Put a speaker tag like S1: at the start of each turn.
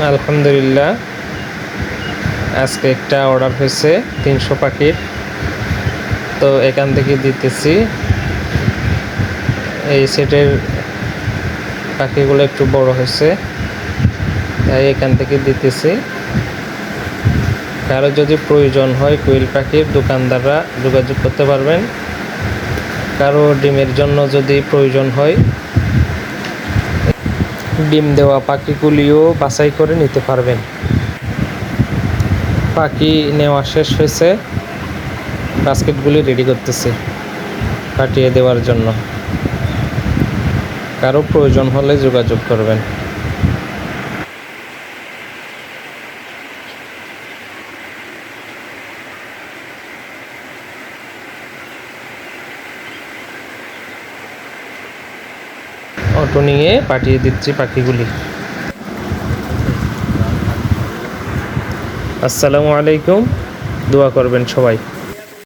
S1: আলহামদুলিল্লাহ, আজকে একটা অর্ডার হয়েছে 300 পাখির। তো এখান থেকে দিতেছি। এই সেটের পাখিগুলো একটু বড় হয়েছে, তাই এখান থেকে দিতেছি। কারো যদি প্রয়োজন হয় কোয়েল পাখির, দোকানদাররা যোগাযোগ করতে পারবেন। কারো ডিমের জন্য যদি প্রয়োজন হয়, ডিম দেওয়া পাখিগুলিও বাছাই করে নিতে পারবেন। পাখি নেওয়া শেষ হয়েছে, বাস্কেটগুলি রেডি করতেছি পাঠিয়ে দেওয়ার জন্য। কারো প্রয়োজন হলে যোগাযোগ করবেন। অটো নিয়ে পাঠিয়ে দিচ্ছি পাখিগুলি। আসসালামু আলাইকুম, দোয়া করবেন সবাই।